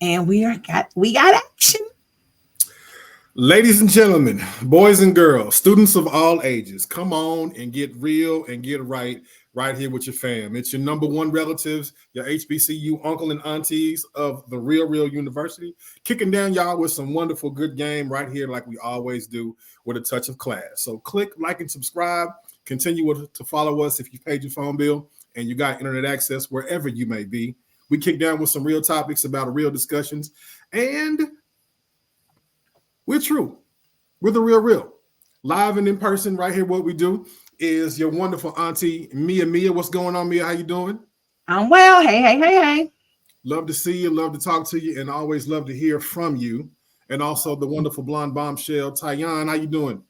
and we got action. Ladies and gentlemen, boys and girls, students of all ages, come on and get real and get right here with your fam. It's your number one relatives, your HBCU uncle and aunties of the Real University, kicking down y'all with some wonderful good game right here like we always do with a touch of class. So click, like, and subscribe. Continue to follow us if you paid your phone bill and you got internet access wherever you may be. We kick down with some real topics about real discussions, and we're true. We're the real. Live and in person right here. What we do is your wonderful auntie, Mia. Mia, what's going on, Mia? How you doing? I'm well. Hey. Love to see you. Love to talk to you. And always love to hear from you. And also the wonderful blonde bombshell, Tyann. How you doing?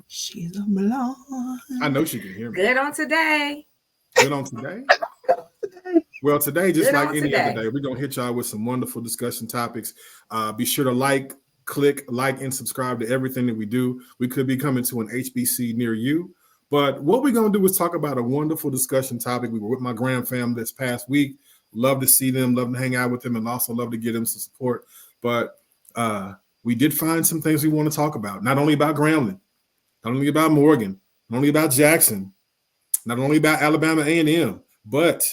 She's a blonde. I know she can hear me. Good on today. Good on today? Well, today, just like any other day, we're going to hit y'all with some wonderful discussion topics. Be sure to click, like, and subscribe to everything that we do. We could be coming to an HBC near you. But what we're going to do is talk about a wonderful discussion topic. We were with my grand fam this past week. Love to see them, love to hang out with them, and also love to give them some support. But we did find some things we want to talk about, not only about Grambling, not only about Morgan, not only about Jackson, not only about Alabama A&M, but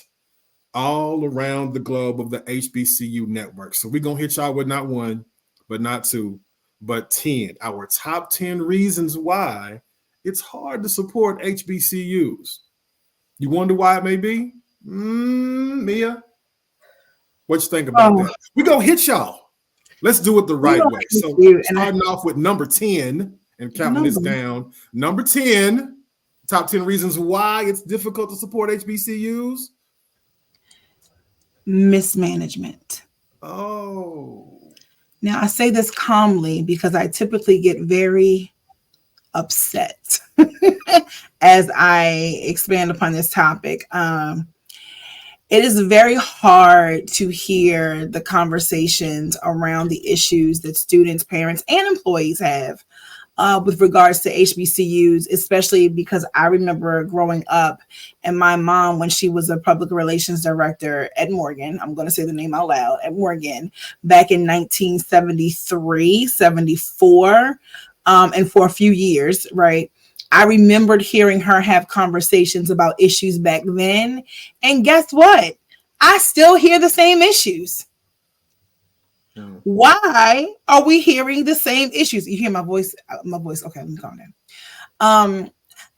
all around the globe of the HBCU network. So we're going to hit y'all with not one, but not two, but 10. Our top 10 reasons why it's hard to support HBCUs. You wonder why it may be? Mia, what you think about that? We're going to hit y'all. Let's do it the right way. So starting off with number 10 and counting this down. Number 10, top 10 reasons why it's difficult to support HBCUs. Mismanagement. Oh. Now, I say this calmly because I typically get very upset as I expand upon this topic. It is very hard to hear the conversations around the issues that students, parents, and employees have with regards to HBCUs, especially because I remember growing up and my mom, when she was a public relations director at Morgan, I'm going to say the name out loud, at Morgan, back in 1973, 74, and for a few years, right? I remembered hearing her have conversations about issues back then. And guess what? I still hear the same issues. Why are we hearing the same issues? You hear my voice? Okay, let me calm down.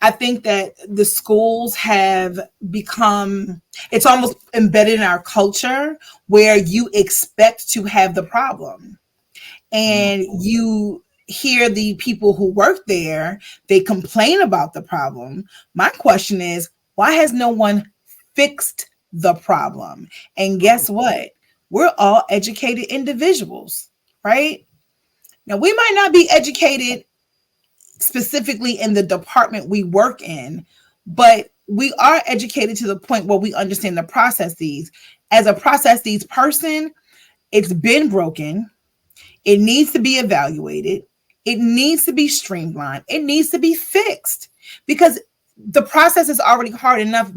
I think that the schools have become, it's almost embedded in our culture where you expect to have the problem. And you hear the people who work there, they complain about the problem. My question is, why has no one fixed the problem? And guess what? We're all educated individuals, right? Now, we might not be educated specifically in the department we work in, but we are educated to the point where we understand the processes. As a processes person, it's been broken. It needs to be evaluated. It needs to be streamlined. It needs to be fixed because the process is already hard enough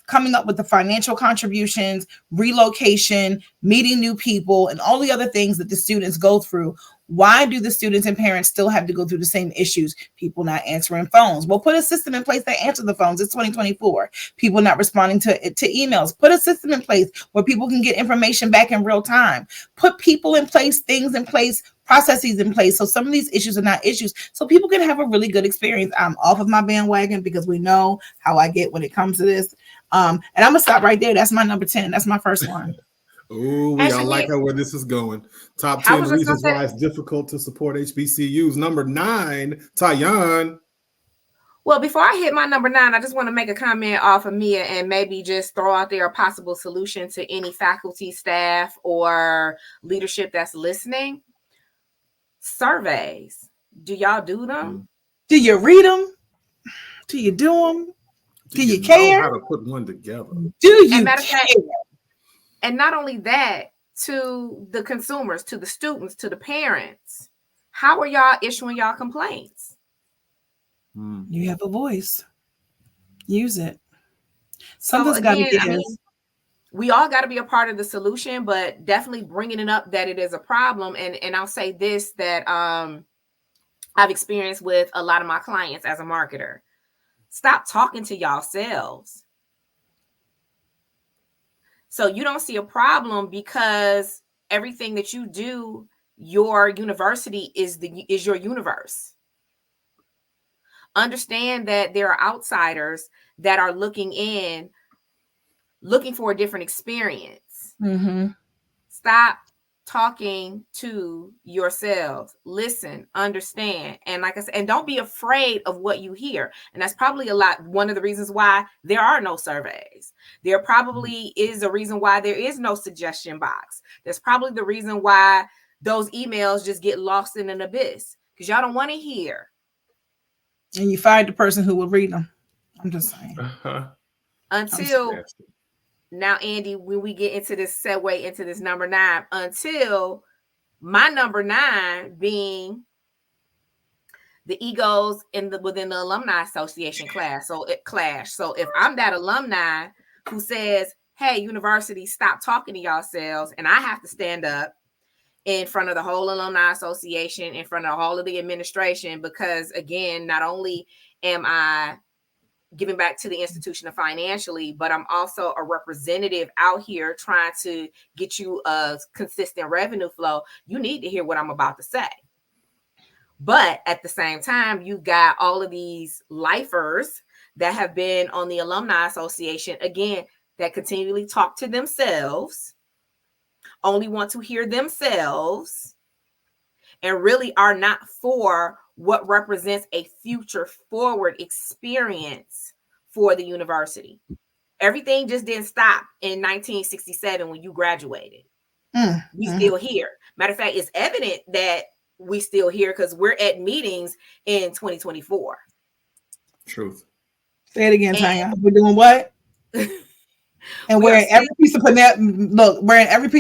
coming up with the financial contributions, relocation, meeting new people, and all the other things that the students go through. Why do the students and parents still have to go through the same issues? People not answering phones. Well, put a system in place that answers the phones. It's 2024. People not responding to emails. Put a system in place where people can get information back in real time. Put people in place, things in place, processes in place. So some of these issues are not issues. So people can have a really good experience. I'm off of my bandwagon because we know how I get when it comes to this. And I'm going to stop right there. That's my number 10. That's my first one. Oh, I like where this is going. Top 10 reasons why it's difficult to support HBCUs. Number 9, Tyann. Well, before I hit my number 9, I just want to make a comment off of Mia and maybe just throw out there a possible solution to any faculty, staff, or leadership that's listening. Surveys. Do y'all do them? Do you read them? Do you do them? Do you care? Know how to put one together? Do you care? And not only that, to the consumers, to the students, to the parents, how are y'all issuing y'all complaints? You have a voice. Use it. Something's got to give. we all got to be a part of the solution, but definitely bringing it up that it is a problem. And I'll say this, that I've experienced with a lot of my clients as a marketer. Stop talking to yourselves. So you don't see a problem because everything that you do, your university is your universe. Understand that there are outsiders that are looking for a different experience. Mm-hmm. Stop talking to yourselves. Listen, understand, and like I said, and don't be afraid of what you hear. And that's probably one of the reasons why there are no surveys. There probably is a reason why there is no suggestion box. That's probably the reason why those emails just get lost in an abyss, because y'all don't want to hear. And you fired the person who would read them. I'm just saying. Until now, Andy, when we get into this segue into this number 9, until my number 9 being the egos within the Alumni Association class. So if I'm that alumni who says, hey, university, stop talking to yourselves, and I have to stand up in front of the whole Alumni Association, in front of all of the administration, because again, not only am I giving back to the institution financially, but I'm also a representative out here trying to get you a consistent revenue flow. You need to hear what I'm about to say. But at the same time, you got all of these lifers that have been on the Alumni Association, again, that continually talk to themselves, only want to hear themselves, and really are not for what represents a future forward experience for the university. Everything just didn't stop in 1967 when you graduated. We still here. Matter of fact, it's evident that we still here because we're at meetings in 2024. Truth. Say it again, Tanya. We're doing what? And wearing every piece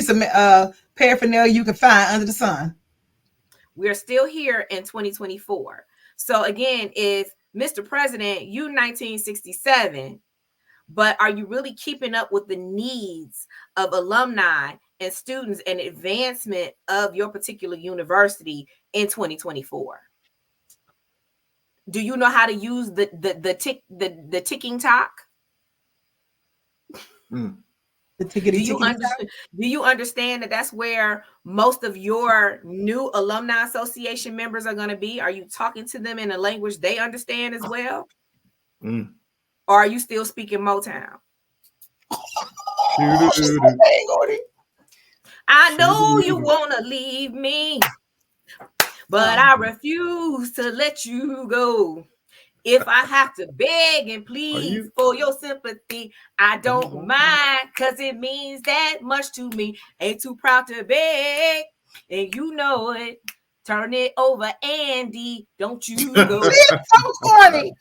of paraphernalia you can find under the sun. We're still here in 2024. So again, if Mr. President, you 1967, but are you really keeping up with the needs of alumni and students and advancement of your particular university in 2024? Do you know how to use the ticking talk? Do you understand that that's where most of your new Alumni Association members are going to be? Are you talking to them in a language they understand as well? Or are you still speaking Motown? I know you want to leave me, but I refuse to let you go. If I have to beg and plead for your sympathy, I don't mind, because it means that much to me. Ain't too proud to beg, and you know it. Turn it over, Andy. Don't you go. It's so corny.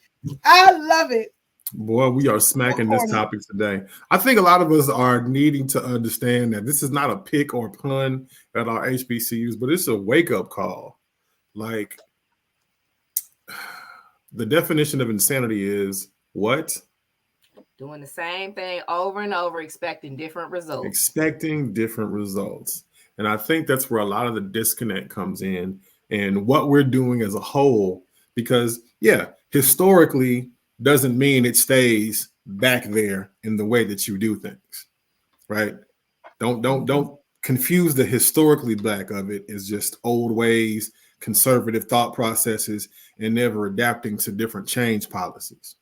I love it. Boy, we are smacking this topic today. I think a lot of us are needing to understand that this is not a pick or pun at our HBCUs, but it's a wake-up call. Like, the definition of insanity is what? Doing the same thing over and over, expecting different results. Expecting different results. And I think that's where a lot of the disconnect comes in, and what we're doing as a whole, because, historically doesn't mean it stays back there in the way that you do things, right? Don't confuse the historically black of it as just old ways, conservative thought processes, and never adapting to different change policies.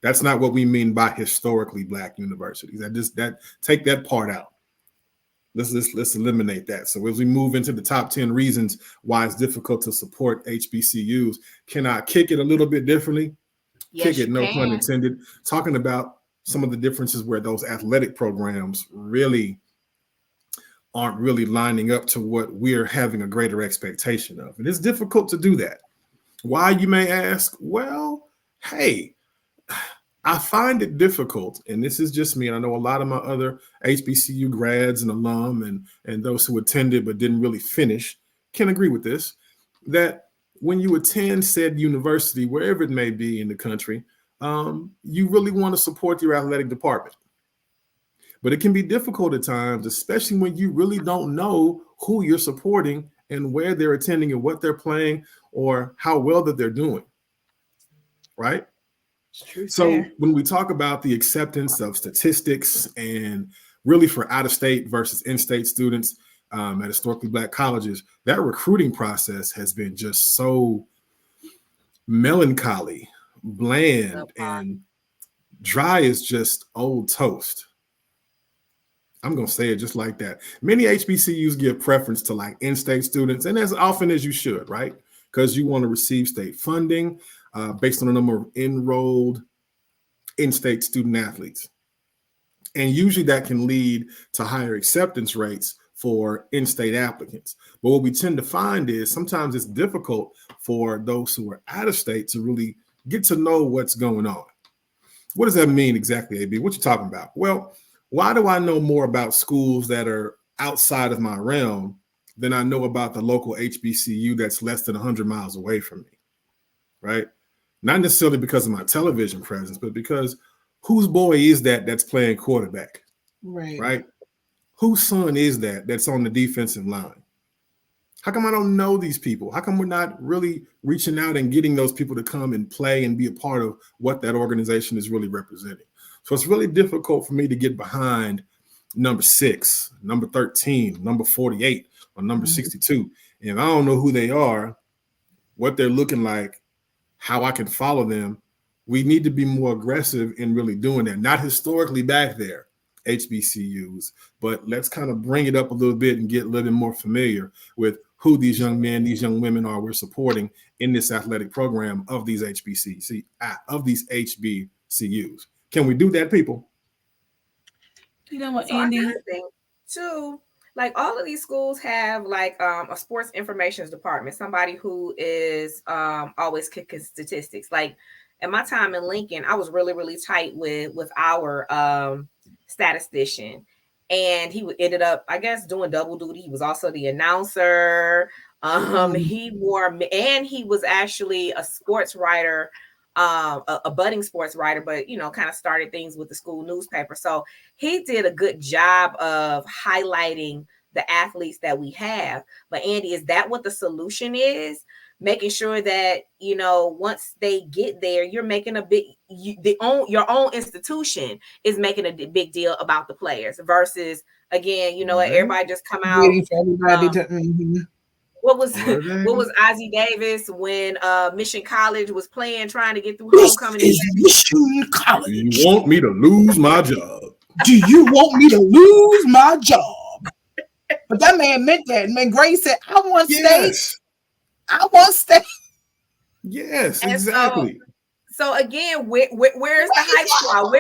That's not what we mean by historically black universities. Take that part out. Let's eliminate that. So as we move into the top 10 reasons why it's difficult to support HBCUs, can I kick it a little bit differently? Yes, kick it, no pun intended. Talking about some of the differences where those athletic programs really aren't really lining up to what we're having a greater expectation of. And it's difficult to do that. Why, you may ask? Well, hey, I find it difficult, and this is just me, and I know a lot of my other HBCU grads and alum and those who attended but didn't really finish can agree with this, that when you attend said university, wherever it may be in the country, you really want to support your athletic department. But it can be difficult at times, especially when you really don't know who you're supporting and where they're attending and what they're playing or how well that they're doing. Right? So when we talk about the acceptance of statistics and really for out-of-state versus in-state students at historically Black colleges, that recruiting process has been just so melancholy, bland, and dry as just old toast. I'm going to say it just like that. Many HBCUs give preference to like in-state students, and as often as you should, right? Because you want to receive state funding based on the number of enrolled in-state student athletes. And usually that can lead to higher acceptance rates for in-state applicants. But what we tend to find is sometimes it's difficult for those who are out of state to really get to know what's going on. What does that mean exactly, AB? What you talking about? Well, why do I know more about schools that are outside of my realm than I know about the local HBCU that's less than 100 miles away from me, right? Not necessarily because of my television presence, but because whose boy is that that's playing quarterback, right? Whose son is that that's on the defensive line? How come I don't know these people? How come we're not really reaching out and getting those people to come and play and be a part of what that organization is really representing? So it's really difficult for me to get behind number 6, number 13, number 48, or number 62. And if I don't know who they are, what they're looking like, how I can follow them, we need to be more aggressive in really doing that. Not historically back there, HBCUs, but let's kind of bring it up a little bit and get a little bit more familiar with who these young men, these young women are we're supporting in this athletic program of these HBCUs. Can we do that, people? You know what, Andy? Too, like all of these schools have like a sports information department, somebody who is always kicking statistics. Like at my time in Lincoln, I was really, really tight with our statistician. And he ended up, I guess, doing double duty. He was also the announcer. He was actually a sports writer, a budding sports writer, but, you know, kind of started things with the school newspaper. So he did a good job of highlighting the athletes that we have. But Andy, is that what the solution is? Making sure that, you know, once they get there, you're making your own institution is making a big deal about the players versus, again, you know, everybody just come out. What was Ozzie Davis when Mission College was playing, trying to get through homecoming? Mission College. Do you want me to lose my job? Do you want me to lose my job? But that man meant that. And then Gray said, I want state. I want state. Yes, exactly. So again, where's the hype squad?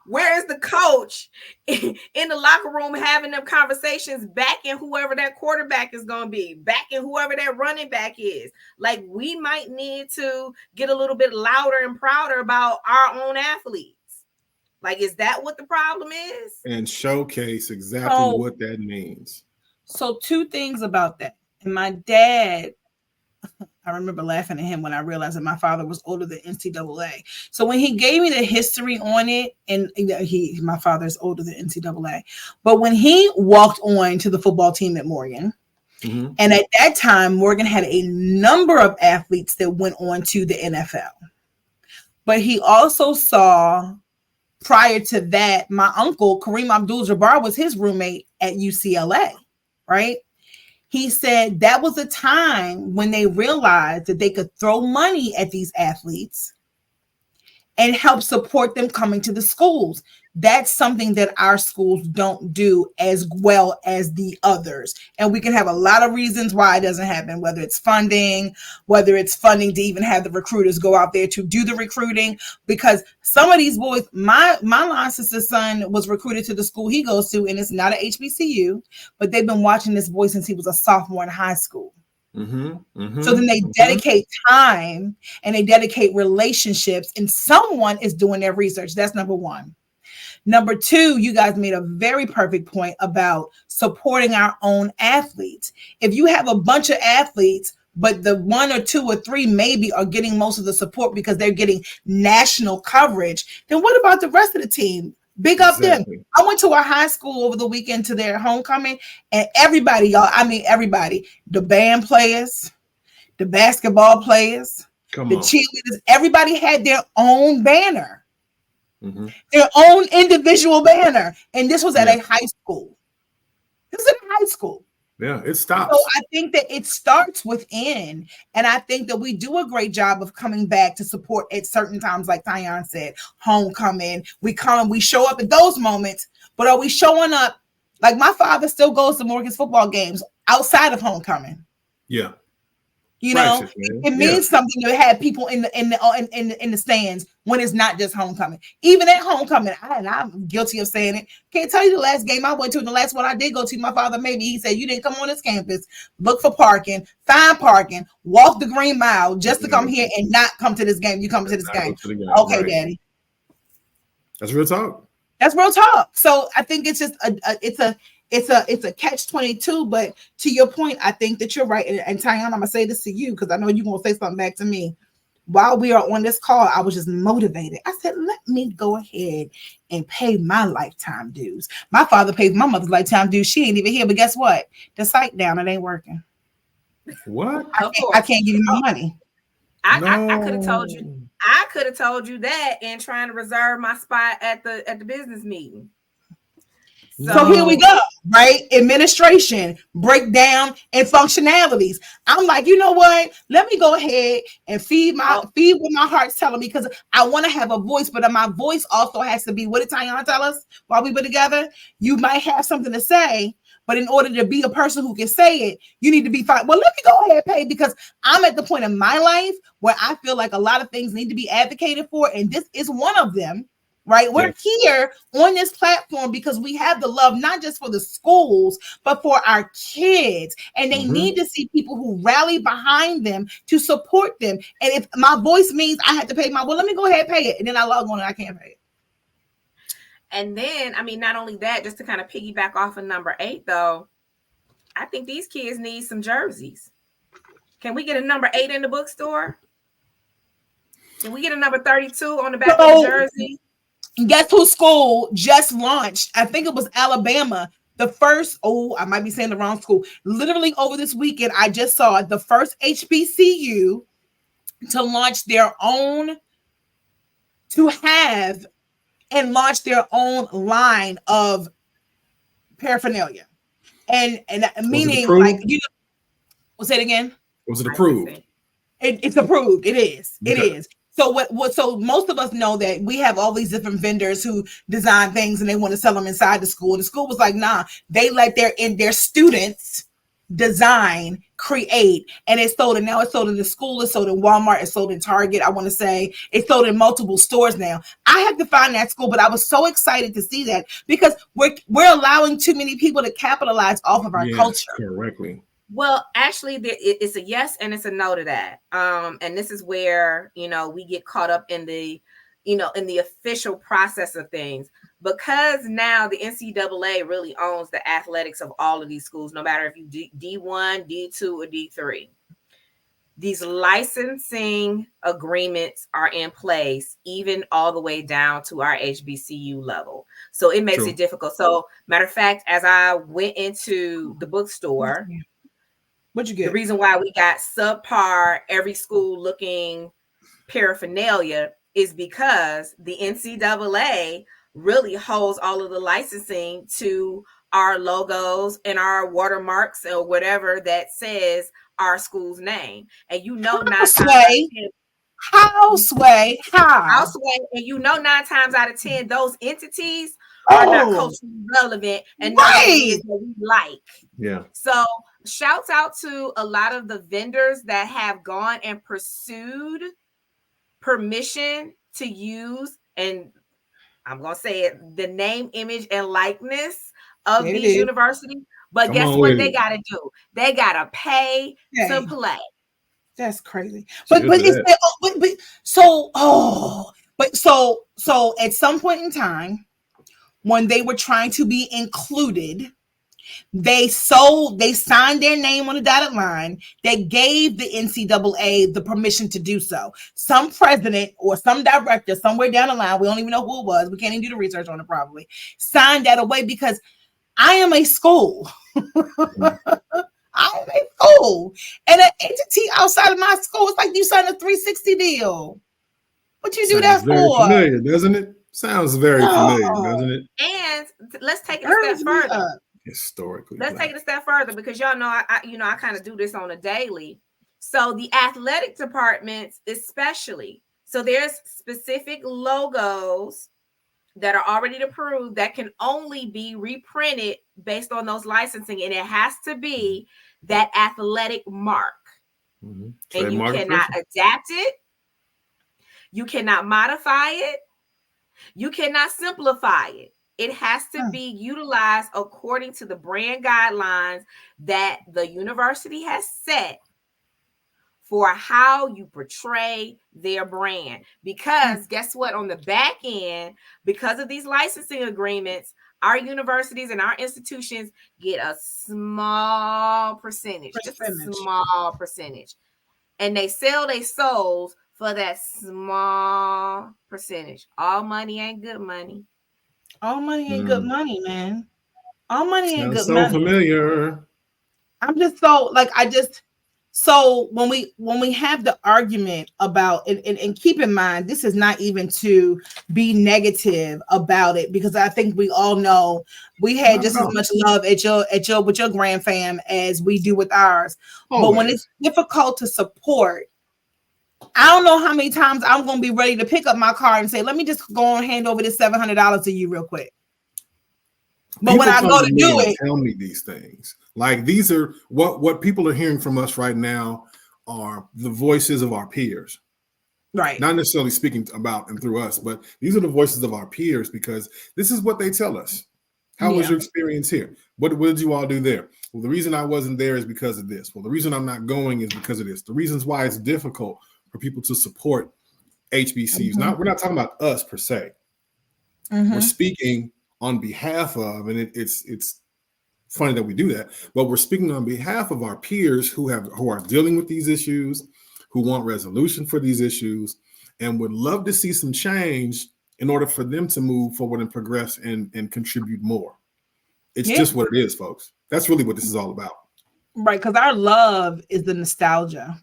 Where is the coach in the locker room having them conversations, backing whoever that quarterback is going to be, backing whoever that running back is? Like, we might need to get a little bit louder and prouder about our own athletes. Like, is that what the problem is? And showcase exactly what that means. So 2 things about that. And my dad, I remember laughing at him when I realized that my father was older than NCAA. So when he gave me the history on it, and my father is older than NCAA, but when he walked on to the football team at Morgan, and at that time, Morgan had a number of athletes that went on to the NFL. But he also saw, prior to that, my uncle, Kareem Abdul-Jabbar, was his roommate at UCLA, right? He said that was a time when they realized that they could throw money at these athletes and help support them coming to the schools. That's something that our schools don't do as well as the others. And we can have a lot of reasons why it doesn't happen, whether it's funding to even have the recruiters go out there to do the recruiting, because some of these boys, my line sister's son was recruited to the school he goes to, and it's not an HBCU, but they've been watching this boy since he was a sophomore in high school. So then they dedicate time and they dedicate relationships, and someone is doing their research. That's number 1. Number 2, you guys made a very perfect point about supporting our own athletes. If you have a bunch of athletes, but the 1 or 2 or 3 maybe are getting most of the support because they're getting national coverage, then what about the rest of the team? Big up them. I went to our high school over the weekend to their homecoming, and everybody, y'all, I mean everybody, the band players, the basketball players, the cheerleaders, everybody had their own banner, their own individual banner. And this was at a high school. This is at a high school. Yeah, it stops. So I think that it starts within, and I think that we do a great job of coming back to support at certain times, like Tyon said, homecoming. We come, we show up at those moments, but are we showing up? Like my father still goes to Morgan's football games outside of homecoming. Yeah. You know, it means something to have people in the stands when it's not just homecoming. Even at homecoming, I'm guilty of saying it. Can't tell you the last game I went to, and the last one I did go to. My father made me. He said, "You didn't come on this campus, look for parking, find parking, walk the green mile just to come here and not come to this game. You come to this game, okay, right. Daddy." That's real talk. That's real talk. So I think it's just it's a catch-22, but to your point, I think that you're right. And Tyon, I'm gonna say this to you because I know you're gonna say something back to me. While we are on this call, I was just motivated. I said, let me go ahead and pay my lifetime dues. My father paid my mother's lifetime dues. She ain't even here, but guess what? The site down, it ain't working. What? I can't give you my money. I could have told you. I could have told you that and trying to reserve my spot at the business meeting. So here we go, right? Administration, breakdown, and functionalities. I'm like, you know what? Let me go ahead and feed what my heart's telling me, because I want to have a voice, but my voice also has to be, what did Tyon tell us while we were together? You might have something to say, but in order to be a person who can say it, you need to be fine. Well, let me go ahead and pay, because I'm at the point in my life where I feel like a lot of things need to be advocated for, and this is one of them. Right, we're here on this platform because we have the love, not just for the schools, but for our kids. And they need to see people who rally behind them to support them. And if my voice means I have to pay well, let me go ahead and pay it. And then I log on and I can't pay it. And then, I mean, not only that, just to kind of piggyback off of number 8, though, I think these kids need some jerseys. Can we get a number 8 in the bookstore? Can we get a number 32 on the back of the jersey? Guess whose school just launched? I think it was Alabama. The first, I might be saying the wrong school. Literally over this weekend, I just saw the first HBCU to launch their own, to have and launch their own line of paraphernalia. And meaning, like, you know, we'll say it again. Was it approved? It's approved. It is. Okay. It is. So so most of us know that we have all these different vendors who design things and they want to sell them inside the school. And the school was like, nah, they let their students design, create, and it's sold. And now it's sold in the school, it's sold in Walmart, it's sold in Target. I want to say it's sold in multiple stores now. I have to find that school, but I was so excited to see that because we're allowing too many people to capitalize off of our culture. Correctly. Well, actually, it's a yes and it's a no to that. And this is where, you know, we get caught up in the official process of things, because now the NCAA really owns the athletics of all of these schools, no matter if you D1, D2, or D3. These licensing agreements are in place, even all the way down to our HBCU level. So it makes it difficult. So matter of fact, as I went into the bookstore, what'd you get? The reason why we got subpar every school looking paraphernalia is because the NCAA really holds all of the licensing to our logos and our watermarks or whatever that says our school's name. And you know, how sway, and you know, 9 times out of 10, those entities are not culturally relevant and not what we like. Yeah. So shouts out to a lot of the vendors that have gone and pursued permission to use, and I'm going to say it, the name, image, and likeness of these universities. But guess what they got to do? They got to pay to play. That's crazy. But at some point in time, when they were trying to be included, They signed their name on the dotted line that gave the NCAA the permission to do so. Some president or some director somewhere down the line, we don't even know who it was, we can't even do the research on it probably, signed that away because I am a school. I am a school. And an entity outside of my school, it's like you signed a 360 deal. What you do that very for? Familiar, doesn't it? Sounds very familiar, doesn't it? And let's take it a step further. Historically, let's take it a step further because y'all know I kind of do this on a daily. So the athletic departments, especially, so there's specific logos that are already approved that can only be reprinted based on those licensing, and it has to be that athletic mark. Mm-hmm. And you cannot adapt it. You cannot modify it. You cannot simplify it. It has to be utilized according to the brand guidelines that the university has set for how you portray their brand. Because guess what? On the back end, because of these licensing agreements, our universities and our institutions get a small percentage, just a small percentage. And they sell their souls for that small percentage. All money ain't good money. All money ain't good money, man. All money ain't good so money. Familiar. I'm just so when we have the argument about and keep in mind, this is not even to be negative about it, because I think we all know we had just as much love at your with your grand fam as we do with ours. Always. But when it's difficult to support, I don't know how many times I'm going to be ready to pick up my car and say, let me just go and hand over this $700 to you real quick. But people when I go to do it, tell me these things. Like, these are what people are hearing from us right now are the voices of our peers. Right. Not necessarily speaking about and through us, but these are the voices of our peers, because this is what they tell us. How was your experience here? What did you all do there? Well, the reason I wasn't there is because of this. Well, the reason I'm not going is because of this. The reasons why it's difficult for people to support HBCUs. We're not talking about us per se. We're speaking on behalf of, and it's funny that we do that, but we're speaking on behalf of our peers who are dealing with these issues, who want resolution for these issues, and would love to see some change in order for them to move forward and progress and contribute more. It's just what it is, folks. That's really what this is all about. Right, because our love is the nostalgia.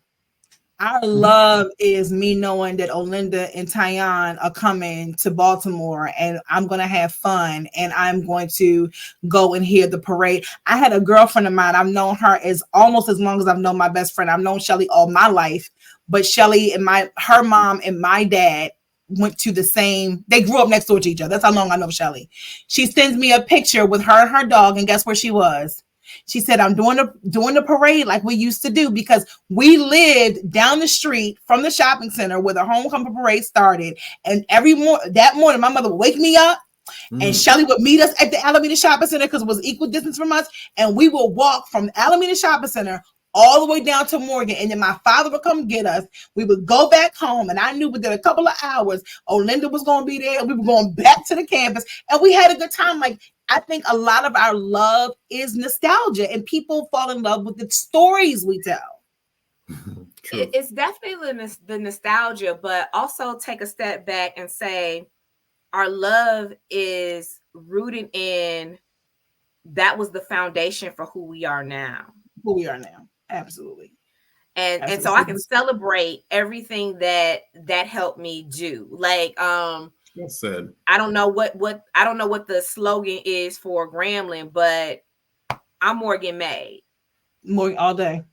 Our love is me knowing that Olinda and Tyon are coming to Baltimore, and I'm going to have fun, and I'm going to go and hear the parade. I had a girlfriend of mine. I've known her almost as long as I've known my best friend. I've known Shelly all my life, but Shelly and her mom and my dad went to they grew up next door to each other. That's how long I know Shelly. She sends me a picture with her and her dog, and guess where she was? She said, I'm doing the parade like we used to do, because we lived down the street from the shopping center where the homecoming parade started. And that morning, my mother would wake me up, and Shelly would meet us at the Alameda Shopping Center because it was equal distance from us. And we would walk from Alameda Shopping Center all the way down to Morgan. And then my father would come get us. We would go back home. And I knew within a couple of hours, Olinda was going to be there. We were going back to the campus, and we had a good time. Like, I think a lot of our love is nostalgia, and people fall in love with the stories we tell. It's definitely the nostalgia, but also take a step back and say our love is rooted in that was the foundation for who we are now. Absolutely. And so I can celebrate everything that helped me do. Like, That's sad. I don't know what the slogan is for Grambling, but I'm Morgan Made. Morgan all day.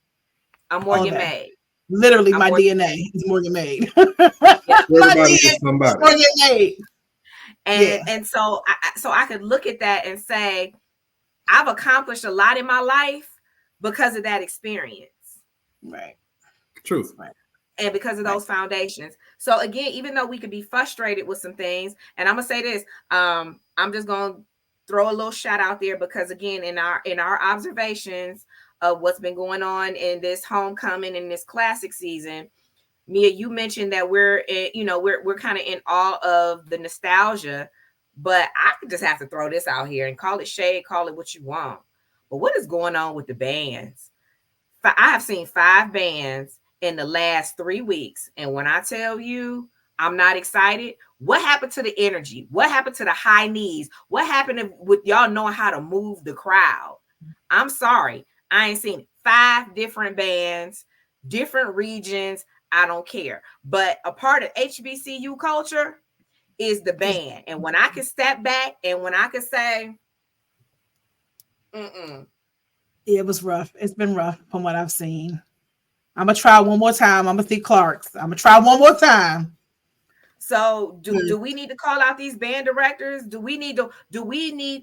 I'm Morgan Made. Literally, my DNA is Morgan Made. Everybody is somebody. Morgan Made. And so I could look at that and say, I've accomplished a lot in my life because of that experience. Right. Truth. Right. And because of those foundations. So again, even though we could be frustrated with some things, and I'm gonna say this, I'm just gonna throw a little shout out there, because again, in our observations of what's been going on in this homecoming and this classic season, Mia, you mentioned that we're kind of in awe of the nostalgia, but I could just have to throw this out here and call it shade, call it what you want. But what is going on with the bands? I have seen 5 bands in the last 3 weeks. And when I tell you I'm not excited, what happened to the energy? What happened to the high knees? What happened with y'all knowing how to move the crowd? I'm sorry. I ain't seen 5 different bands, different regions. I don't care. But a part of HBCU culture is the band. And when I can step back and when I can say, it was rough. It's been rough from what I've seen. I'm going to try one more time. I'm going to see Clark's. I'm going to try one more time. So do we need to call out these band directors? Do we need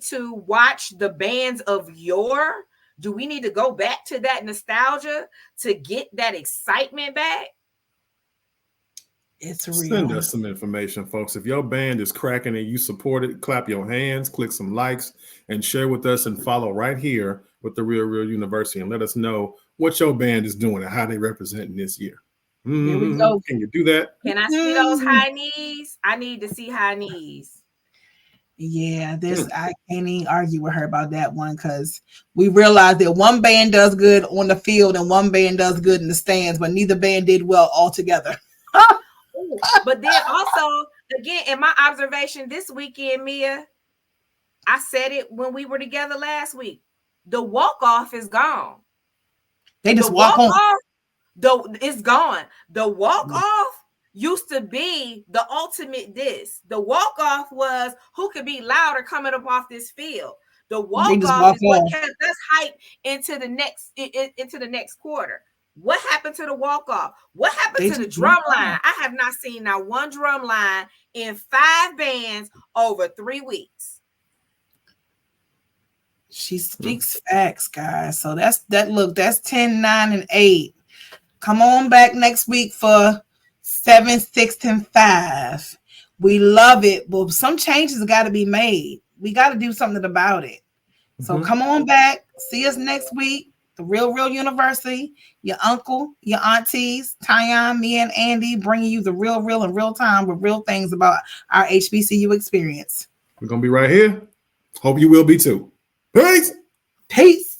to watch the bands of yore? Do we need to go back to that nostalgia to get that excitement back? It's real. Send us some information, folks. If your band is cracking and you support it, clap your hands, click some likes, and share with us and follow right here with the Real University and let us know what your band is doing and how they representing this year. Here we go. Can you do that? Can I see those high knees? I need to see high knees. Yeah, I can't even argue with her about that one because we realized that one band does good on the field and one band does good in the stands, but neither band did well altogether. But then also, again, in my observation this weekend, Mia, I said it when we were together last week. The walk-off is gone. They just walk on. It's gone. The walk-off used to be the ultimate diss. The walk-off was who could be louder coming up off this field. The walk-off is what kept us hyped into the next quarter. What happened to the walk-off? What happened to the drum line? I have not seen not one drum line in 5 bands over 3 weeks. She speaks facts, guys. So that's 10, 9, and 8. Come on back next week for 7, 6, and 5. We love it, but some changes got to be made. We got to do something about it. So come on back. See us next week. The Real University, your uncle, your aunties, Tyon, me, and Andy bringing you the real in real time with real things about our HBCU experience. We're going to be right here. Hope you will be too. Peace. Peace.